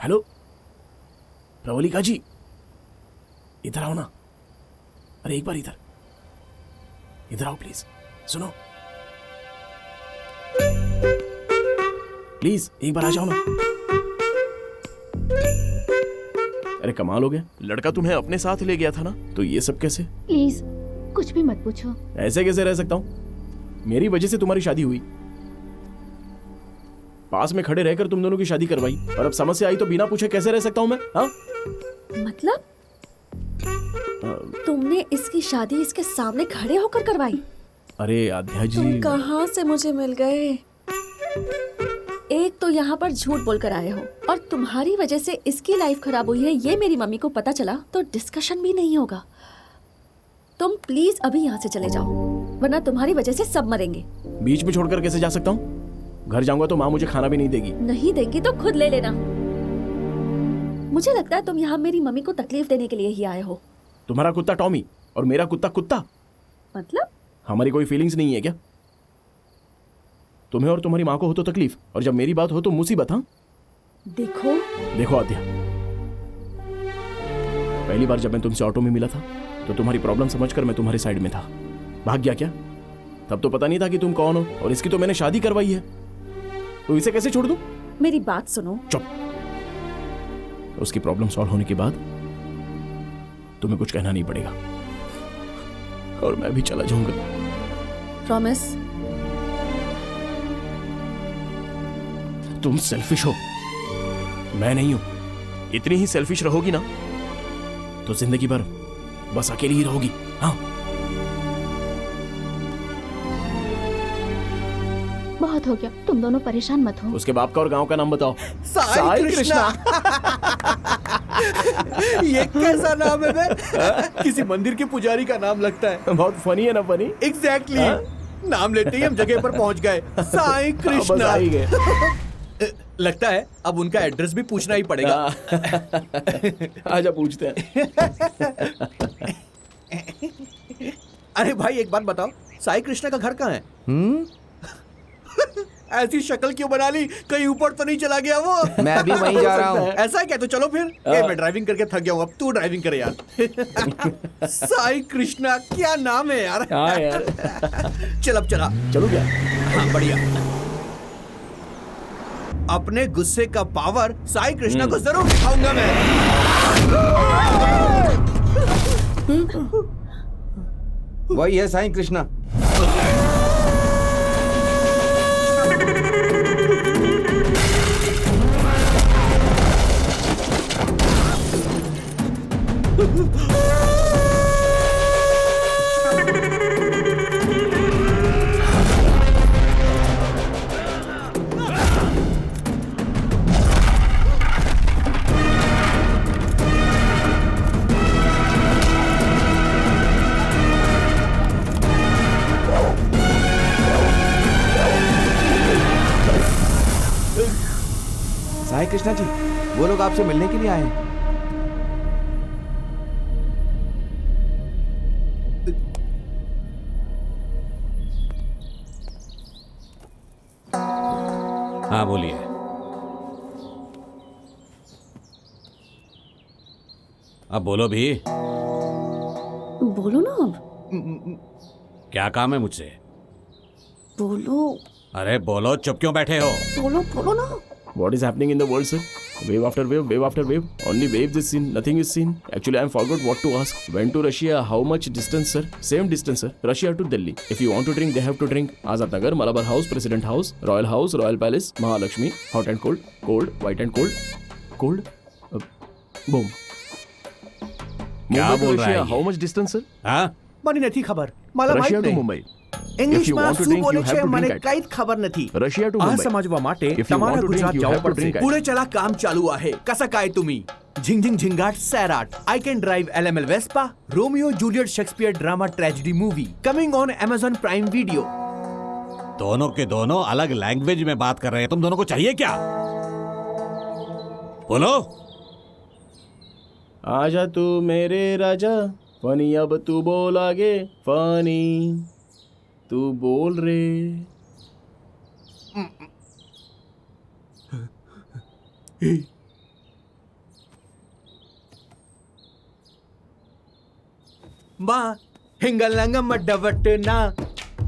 Hello Pravalika जी, इधर आओ ना। अरे एक बार इधर आओ प्लीज। सुनो प्लीज, एक बार आ जाओ ना। अरे कमाल हो गया, लड़का तुम्हें अपने साथ ले गया था ना, तो ये सब कैसे? प्लीज कुछ भी मत पूछो। ऐसे कैसे रह सकता हूं? मेरी वजह से तुम्हारी शादी हुई, पास में खड़े रहकर तुम दोनों की शादी करवाई, और अब समस्या आई तो बिना पूछे कैसे रह सकता हूं मैं? हाँ मतलब तुमने इसकी शादी इसके सामने खड़े होकर करवाई? अरे आध्या जी, तुम कहाँ से मुझे मिल गए? एक तो यहाँ पर झूठ बोलकर आए हो, और तुम्हारी वजह से इसकी लाइफ खराब हुई है ये मेरी मम्मी को पता चला तो डिस्कशन भी नहीं होगा। तुम प्लीज अभी यहाँ से चले जाओ, वरना तुम्हारी वजह से सब मरेंगे। बीच में छोड़कर कैसे जा सकता हूँ? घर जाऊंगा तो माँ मुझे खाना भी नहीं देगी। नहीं देंगी तो खुद ले लेना। मुझे लगता है तुम यहाँ मेरी मम्मी को तकलीफ देने के लिए ही आए हो। तुम्हारा कुत्ता टॉमी और मेरा कुत्ता कुत्ता, मतलब हमारी कोई फीलिंग्स नहीं है क्या? तुम्हें और तुम्हारी माँ को हो तो तकलीफ, और जब मेरी बात हो तो मुसीबत। हाँ देखो आद्या, पहली बार जब मैं तुमसे ऑटो में मिला था तो तुम्हारी प्रॉब्लम समझकर मैं तुम्हारे साइड में था। भाग गया क्या? तब तो पता नहीं था कि तुम कौन हो, और इसकी तो मैंने शादी करवाई है, तो इसे कैसे छोड़ दूं? मेरी बात सुनो। चुप। उसकी प्रॉब्लम सॉल्व होने के बाद तुम्हें कुछ कहना नहीं पड़ेगा, और मैं भी चला जाऊंगा। प्रॉमिस? तुम सेल्फिश हो, मैं नहीं हूं। इतनी ही सेल्फिश रहोगी ना तो जिंदगी भर बस अकेली ही रहोगी। हाँ, बहुत हो गया, तुम दोनों परेशान मत हो। उसके बाप का और गांव का नाम बताओ। साई कृष्णा। ये कैसा नाम है बे? किसी मंदिर के पुजारी का नाम लगता है। बहुत फनी है ना? Funny exactly. नाम लेते ही हम जगह पर पहुंच गए। साई बस कृष्णा। आ ही गए। लगता है अब उनका एड्रेस भी पूछना ही पड़ेगा। आजा पूछते हैं। अरे भाई एक बात बताओ, साई कृष्णा का घर कहाँ है? ऐसी शक्ल क्यों बना ली, कहीं ऊपर तो नहीं चला गया वो? मैं भी वहीं जा रहा हूँ। ऐसा है क्या? तो चलो फिर। मैं ड्राइविंग करके थक गया हूँ, अब तू ड्राइविंग करे यार। साई कृष्णा, क्या नाम है यार। हाँ यार, चल अब चला। चलो क्या? हाँ बढ़िया। अपने गुस्से का पावर साई कृष्णा को जरूर दिखाऊंगा मैं। वही है साईं कृष्णा। साईं कृष्णा जी, वो लोग आपसे मिलने के लिए आए हैं। हाँ बोलिए। अब बोलो भी। बोलो ना अब। क्या काम है मुझसे? बोलो अरे बोलो, चुप क्यों बैठे हो? बोलो ना। What is happening in the world, sir? Wave after wave, wave after wave. Only waves is seen, nothing is seen. Actually, I forgot what to ask. Went to Russia, how much distance, sir? Same distance, sir. Russia to Delhi. If you want to drink, they have to drink. Azad Nagar, Malabar House, President House, Royal Palace, Mahalakshmi, hot and cold, cold, white and cold, cold. Boom. क्या Mumbai to बोल रहा है Russia, ये? how much distance, sir? हाँ? મને નથી ખબર, માલા Russia માહિત to નહીં. Mumbai. ઇંગ્લિશમાં want to શું drink, બોલે you have છે to મને drink at. કઈ જ ખબર નથી. Russia to આ Mumbai. સમજવા માટે If you want તમારા to drink, ગુજરાત you જવું have to પડશે. drink at. पुढे चला, काम चालू आहे. कसा काय तुम्ही? झिंगझिंग Zingaat Sairat. I can drive LML Vespa. Romeo Juliet Shakespeare drama tragedy movie coming on Amazon Prime Video. दोनों के दोनों अलग लैंग्वेज में बात कर रहे हैं, तुम दोनों को चाहिए क्या? बोलो। आजा तू मेरे राजा, फनी अब तू बोल आगे, फनी तू बोल रे। मा हिंगलंग मड्डवटना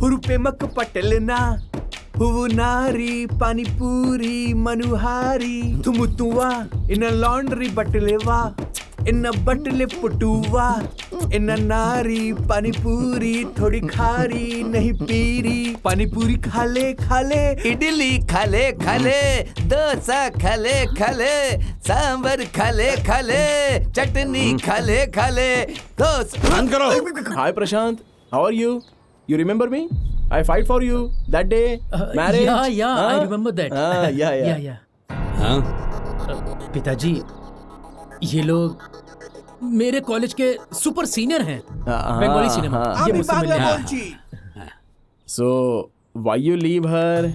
हुरुपे मक पटलना हुवु नारी पानीपूरी मनुहारी तुमुतुवा इन लॉन्ड्री बटलेवा इन बटले पुटुवा इन नारी पानीपूरी थोड़ी खारी नहीं पीरी पानीपूरी खाले खाले इडली खाले खाले, डोसा खाले खाले, सांबर खाले खाले, चटनी खाले खाले, बंद करो। Hi Prashant, how are you? You remember me? I fight for you that day. Marriage. Yeah, I remember that. Yeah. हाँ? पिताजी, ये लोग मेरे कॉलेज के सुपर सीनियर हैं, बंगाली सिनेमा। ये अभी मुझसे मिलने बांग्ला आए। बोलची So why you leave her?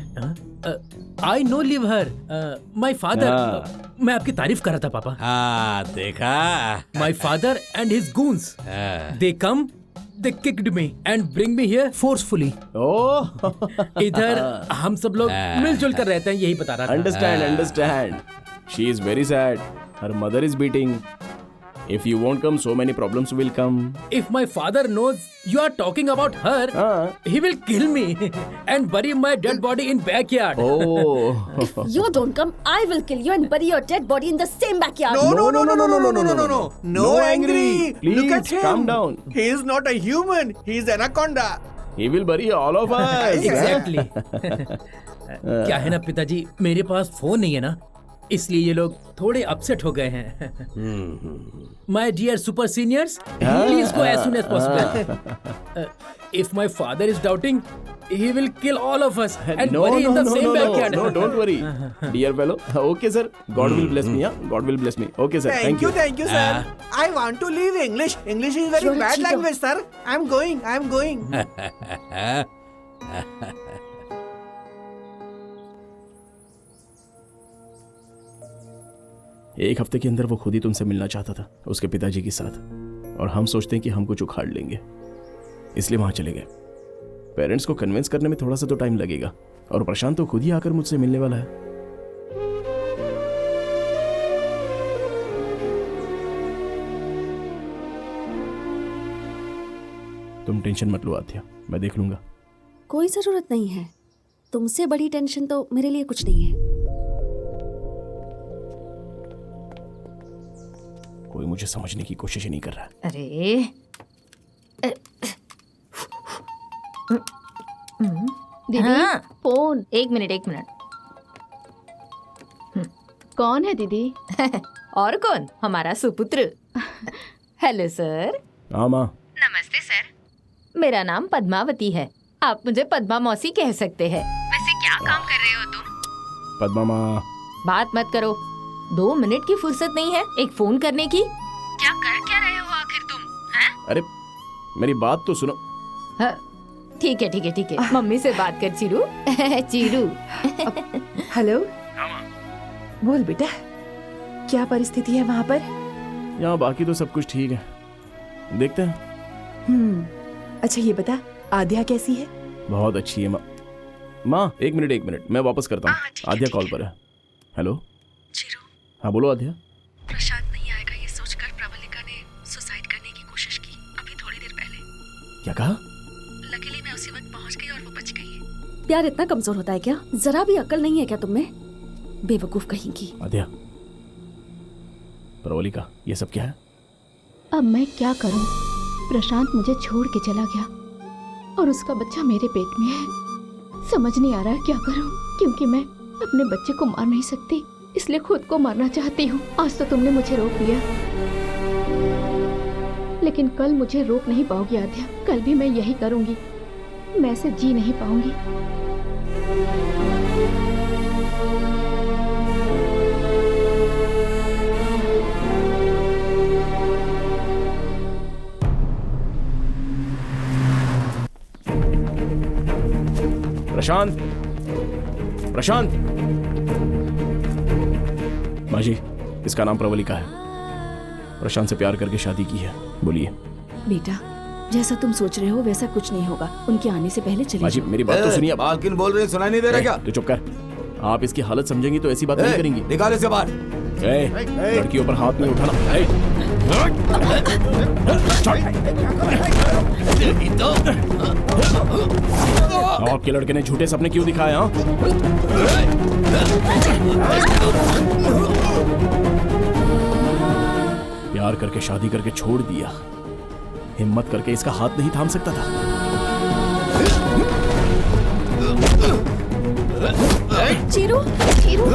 I know leave her. My father. हाँ। मैं आपकी तारीफ कर रहा था पापा। हाँ देखा। My father and his goons. They come, they kicked me and bring me here forcefully. Oh, इधर हम सब लोग मिलजुल कर रहते हैं, यही बता रहा था। understand. She is very sad. Her mother is beating. If you won't come, so many problems will come. If my father knows you are talking about her, he will kill me and bury my dead body in backyard. Oh. You don't come, I will kill you and bury your dead body in the same backyard. No angry. Please, Look at him. calm down. He is not a human. He is anaconda. He will bury all of us. Exactly. क्या है ना पिताजी, मेरे पास phone नहीं है ना, इसलिए ये लोग थोड़े अपसेट हो गए हैं। My dear super seniors, please go as soon as possible. If my father is doubting, he will kill all of us and bury in the same backyard. No, don't worry. Dear fellow. Okay, sir. God will bless me. God will bless me. Okay, sir. Thank you, sir. I want to leave English. English is very You're a bad cheater. language, sir. I'm going. एक हफ्ते के अंदर वो खुद ही तुमसे मिलना चाहता था उसके पिताजी के साथ, और हम सोचते हैं कि हम कुछ उखाड़ लेंगे, इसलिए वहां चले गए। पेरेंट्स को कन्विंस करने में थोड़ा सा तो टाइम लगेगा, और प्रशांत तो खुद ही आकर मुझसे मिलने वाला है। तुम टेंशन मत लो आध्या, मैं देख लूंगा। कोई जरूरत नहीं है, तुमसे बड़ी टेंशन तो मेरे लिए कुछ नहीं है। कोई मुझे समझने की कोशिश ही नहीं कर रहा। अरे दीदी हाँ। फोन। एक मिनट कौन है दीदी? और कौन? हमारा सुपुत्र। Hello sir. हाँ माँ। नमस्ते सर, मेरा नाम पद्मावती है, आप मुझे पद्मा मौसी कह सकते हैं। वैसे क्या काम कर रहे हो तुम? पद्मा माँ। बात मत करो, 2 मिनट की फुर्सत नहीं है एक फोन करने की? क्या कर रहे हो आखिर तुम? हैं? अरे मेरी बात तो सुनो। हाँ, ठीक है मम्मी से बात कर चीरू। चीरू। हेलो। बोल बेटा, क्या परिस्थिति है वहाँ पर? यहाँ बाकी तो सब कुछ ठीक है, देखते हैं। अच्छा ये बता, आद्या कैसी है? बहुत अच्छी है माँ। माँ एक मिनट, मैं वापस करता हूँ। आध्या कॉल पर है। हेलो चिरू, हाँ बोलो आध्या। प्रशांत नहीं आएगा ये सोचकर प्रवलिका ने सुसाइड करने की कोशिश की अभी थोड़ी देर पहले। क्या कहा? लकीली मैं उसी वक्त पहुंच गई और वो बच गई। प्यार इतना कमजोर होता है क्या? जरा भी अक्ल नहीं है क्या तुम में? बेवकूफ कहीं की। आध्या, प्रवलिका, ये सब क्या है? अब मैं क्या करूं? प्रशांत मुझे छोड़ के चला गया और उसका बच्चा मेरे पेट में है। समझ नहीं आ रहा है क्या करूं, क्योंकि मैं अपने बच्चे को मार नहीं सकती, इसलिए खुद को मारना चाहती हूँ। आज तो तुमने मुझे रोक लिया, लेकिन कल मुझे रोक नहीं पाओगी आध्या। कल भी मैं यही करूंगी, मैं ऐसे जी नहीं पाऊंगी। प्रशांत माँ जी, इसका नाम प्रवलिका है। प्रशांत से प्यार करके शादी की है। बोलिए। बेटा, जैसा तुम सोच रहे हो वैसा कुछ नहीं होगा। उनके आने से पहले चले माँ जी जाओ। मेरी बात तो सुनिए। बालकिन बोल रहे, सुनाई नहीं दे रहा क्या? तू चुप कर। आप इसकी हालत समझेंगी तो ऐसी बात नहीं करेंगी। निकाल इसे बाहर। लड़कियों पर हाथ नहीं उठाना। आपके लड़के ने झूठे सपने क्यों दिखाए? हाँ, प्यार करके शादी करके छोड़ दिया, हिम्मत करके इसका हाथ नहीं थाम सकता था। चीरू, चीरू,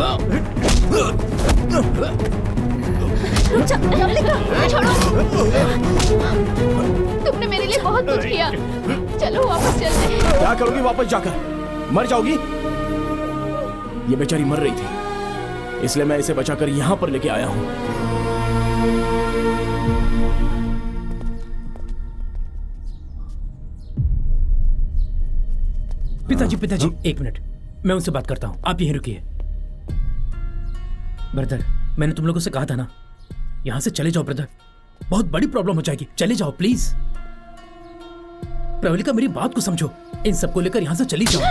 रुक जा, प्रवलिका, छोड़ो। तुमने मेरे लिए बहुत कुछ किया, चलो वापस चलते हैं। क्या करोगी वापस जाकर? मर जाओगी? ये बेचारी मर रही थी, इसलिए मैं इसे बचाकर यहां पर लेके आया हूं। पिताजी, एक मिनट, मैं उनसे बात करता हूँ, आप यहीं रुकिए। ब्रदर, मैंने तुम लोगों से कहा था ना, यहां से चले जाओ ब्रदर, बहुत बड़ी प्रॉब्लम हो जाएगी, चले जाओ प्लीज। प्रवलिका, मेरी बात को समझो, इन सबको लेकर यहां से चली जाओ।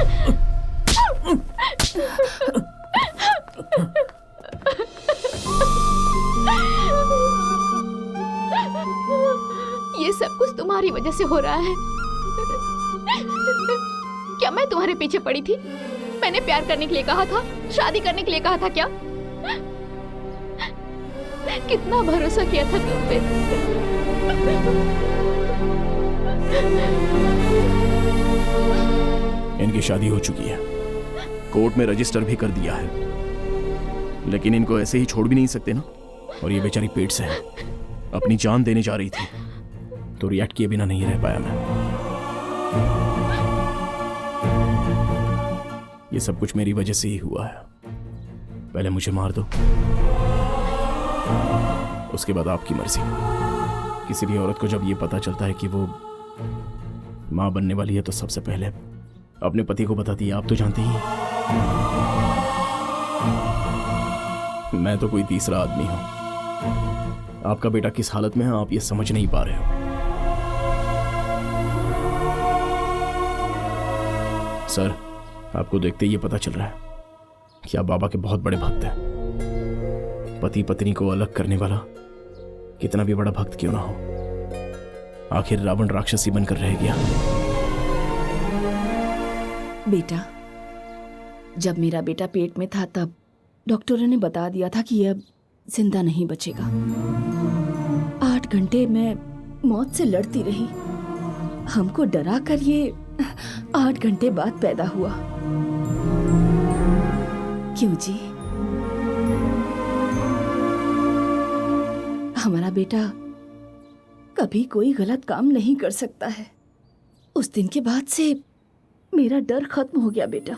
ये सब कुछ तुम्हारी वजह से हो रहा है। क्या मैं तुम्हारे पीछे पड़ी थी? मैंने प्यार करने के लिए कहा था, शादी करने के लिए कहा था क्या? कितना भरोसा किया था तुम पे। इनकी शादी हो चुकी है, कोर्ट में रजिस्टर भी कर दिया है, लेकिन इनको ऐसे ही छोड़ भी नहीं सकते ना। और ये बेचारी पेट से है, अपनी जान देने जा रही थी, तो रिएक्ट किए बिना नहीं रह पाया मैं। ये सब कुछ मेरी वजह से ही हुआ है। पहले मुझे मार दो, उसके बाद आपकी मर्जी। किसी भी औरत को जब ये पता चलता है कि वो मां बनने वाली है, तो सबसे पहले अपने पति को बताती है। आप तो जानते ही हैं, मैं तो कोई तीसरा आदमी हूं। आपका बेटा किस हालत में है आप ये समझ नहीं पा रहे हो। सर, आपको देखते ही ये पता चल रहा है कि आप बाबा के बहुत बड़े भक्त हैं। पति पत्नी को अलग करने वाला कितना भी बड़ा भक्त क्यों ना हो, आखिर रावण राक्षसी बनकर रह गया। बेटा, जब मेरा बेटा पेट में था तब डॉक्टरों ने बता दिया था कि यह जिंदा नहीं बचेगा। 8 घंटे मैं मौत से लड़ती रही। हमको डरा कर ये 8 घंटे बाद पैदा हुआ। क्यों जी? हमारा बेटा कभी कोई गलत काम नहीं कर सकता है। उस दिन के बाद से मेरा डर खत्म हो गया बेटा।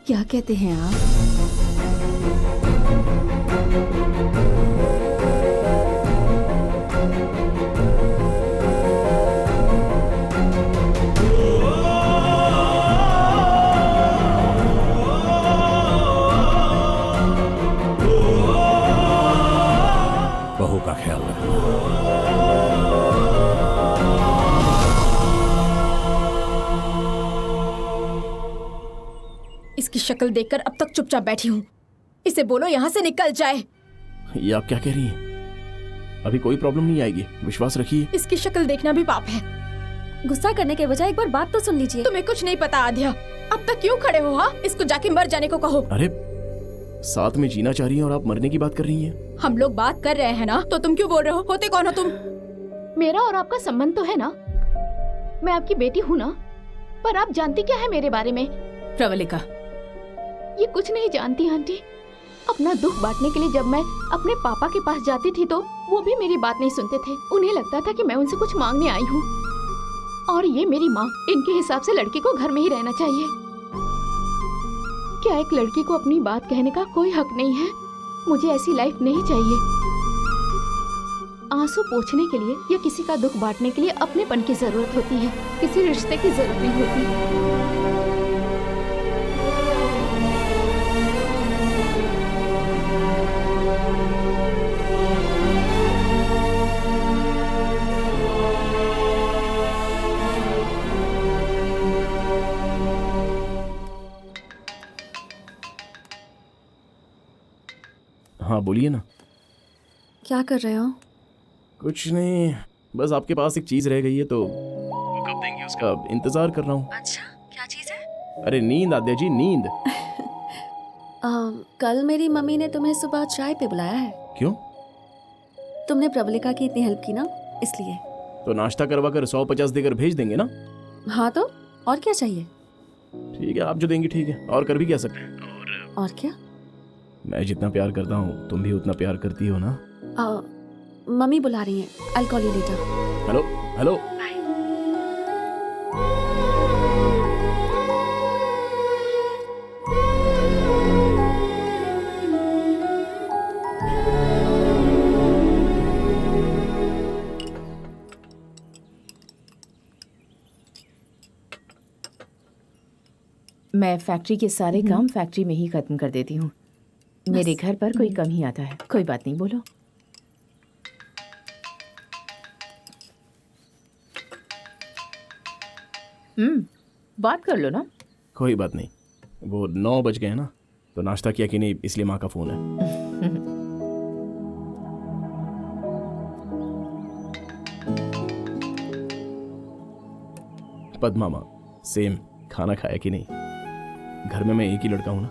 क्या कहते हैं आप? बहू का ख्याल रखना। इसकी शक्ल देखकर अब तक चुपचाप बैठी हूँ। इसे बोलो यहाँ से निकल जाए। ये आप क्या कह रही हैं? अभी कोई प्रॉब्लम नहीं आएगी, विश्वास रखिए। इसकी शक्ल देखना भी पाप है। गुस्सा करने के बजाय एक बार बात तो सुन लीजिए। तुम्हें कुछ नहीं पता आध्या, अब तक क्यों खड़े हो? हाँ, इसको जाके मर जाने को कहो। अरे, साथ में जीना चाह रही हैं और आप मरने की बात कर रही हैं। हम लोग बात कर रहे हैं ना, तो तुम क्यों बोल रहे हो? होते कौन हो तुम? मेरा और आपका संबंध तो है ना, मैं आपकी बेटी हूँ ना, पर आप जानती क्या है मेरे बारे में? प्रवलिका, ये कुछ नहीं जानती आंटी। अपना दुख बांटने के लिए जब मैं अपने पापा के पास जाती थी तो वो भी मेरी बात नहीं सुनते थे। उन्हें लगता था कि मैं उनसे कुछ मांगने आई हूँ, और ये मेरी माँ, इनके हिसाब से लड़की को घर में ही रहना चाहिए। क्या एक लड़की को अपनी बात कहने का कोई हक नहीं है? मुझे ऐसी लाइफ नहीं चाहिए। आंसू पोंछने के लिए या किसी का दुख बांटने के लिए अपनेपन की जरूरत होती है, किसी रिश्ते की जरूरत नहीं होती। हाँ, बोलिए ना। क्या कर रहे हो? कुछ नहीं, बस आपके पास एक चीज रह गई है तो वो कब देंगे उसका इंतजार कर रहा हूँ। अच्छा, क्या चीज है? अरे नींद आद्या जी, नींद। कल मेरी मम्मी ने तुम्हें सुबह चाय पे बुलाया है। क्यों? तुमने प्रवलिका की इतनी हेल्प की ना, इसलिए। तो नाश्ता करवा कर 150 देकर भेज देंगे ना? हाँ तो और क्या चाहिए? ठीक है, आप जो देंगी ठीक है, और कर भी क्या सकते हैं। और क्या? मैं जितना प्यार करता हूँ तुम भी उतना प्यार करती हो ना? मम्मी बुला रही हैं। I'll call you later. Hello hello. मैं फैक्ट्री के सारे काम फैक्ट्री में ही खत्म कर देती हूँ। मेरे घर पर कोई कम ही आता है। कोई बात नहीं, बोलो। बात कर लो ना। कोई बात नहीं, वो 9 बज गए हैं ना, तो नाश्ता किया कि नहीं इसलिए माँ का फोन है। पद्मा माँ, सेम खाना खाया कि नहीं? घर में मैं एक ही लड़का हूँ ना,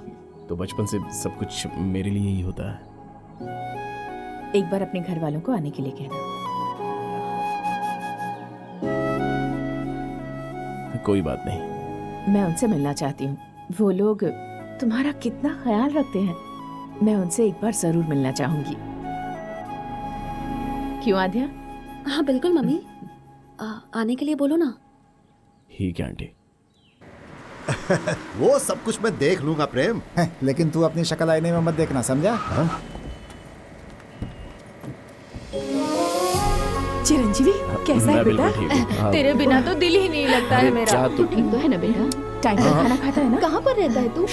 तो बचपन से सब कुछ मेरे लिए ही होता है। एक बार अपने घर वालों को आने के लिए कहना। कोई बात नहीं। मैं उनसे मिलना चाहती हूँ। वो लोग तुम्हारा कितना ख्याल रखते हैं। मैं उनसे एक बार जरूर मिलना चाहूंगी। क्यों आद्या? हाँ बिल्कुल मम्मी, आने के लिए बोलो ना। ठीक है आंटी। वो सब कुछ मैं देख लूंगा प्रेम। लेकिन तू अपनी शक्ल आईने में मत देखना, समझा? चिरंजीवी कैसा है बेटा? तेरे बिना तो दिल ही नहीं लगता है मेरा। तू ठीक तो है ना बेटा? टाइम पर खाना खाता है ना? कहाँ पर रहता है तू?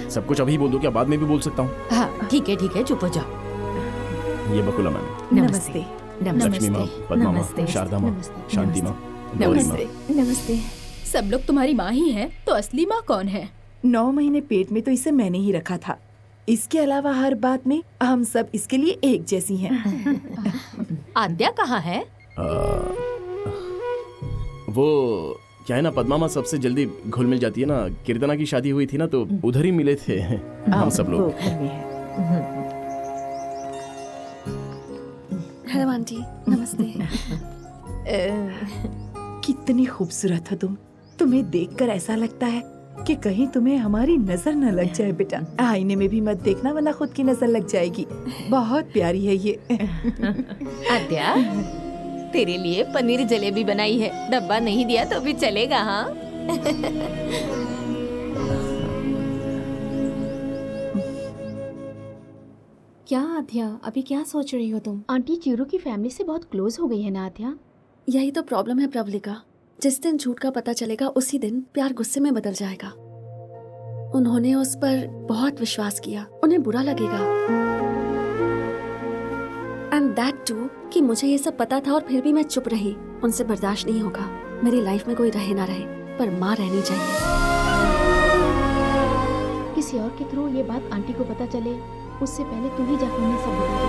सब कुछ अभी बोल दो क्या? बाद में भी बोल सकता हूँ। हाँ ठीक है, चुप हो जाओ। ये बकुला मैम, नमस्ते। लक्ष्मी माँ, पद्मा माँ, शारदा माँ, शांति माँ, गौरी माँ। नमस्ते। सब लोग तुम्हारी माँ ही हैं, तो असली माँ कौन है? 9 महीने पेट में तो इसे मैंने ही रखा था। इसके अलावा हर बात में हम सब इसके लिए एक जैसी हैं। आद्या कहाँ है? वो क्या है ना, पद्मा माँ सबसे जल्दी घुल मिल जाती है ना। कीर्तना की शादी हुई थी ना, तो उधर ही मिले थे हम सब वो लोग। घर में है। हेलो आंटी, नमस्ते। कितनी खूबसूरत हो तुम। तुम्हें देखकर ऐसा लगता है कि कहीं तुम्हें हमारी नजर न लग जाए बेटा। आईने में भी मत देखना, वरना खुद की नजर लग जाएगी। बहुत प्यारी है ये। आद्या, तेरे लिए पनीर जलेबी बनाई है। डब्बा नहीं दिया तो भी चलेगा। हाँ क्या आद्या, अभी क्या सोच रही हो तुम? आंटी चीरू की फैमिली से बहुत क्लोज हो गई है ना आद्या? यही तो प्रॉब्लम है प्रवलिका। जिस दिन झूठ का पता चलेगा उसी दिन प्यार गुस्से में बदल जाएगा। उन्होंने उस पर बहुत विश्वास किया, उन्हें बुरा लगेगा। एंड दैट टू कि मुझे ये सब पता था और फिर भी मैं चुप रही। उनसे बर्दाश्त नहीं होगा। मेरी लाइफ में कोई रहे ना रहे, पर माँ रहनी चाहिए। किसी और के थ्रू ये बात आंटी को पता चले उससे पहले तू ही जाकर उन्हें सब बता दे।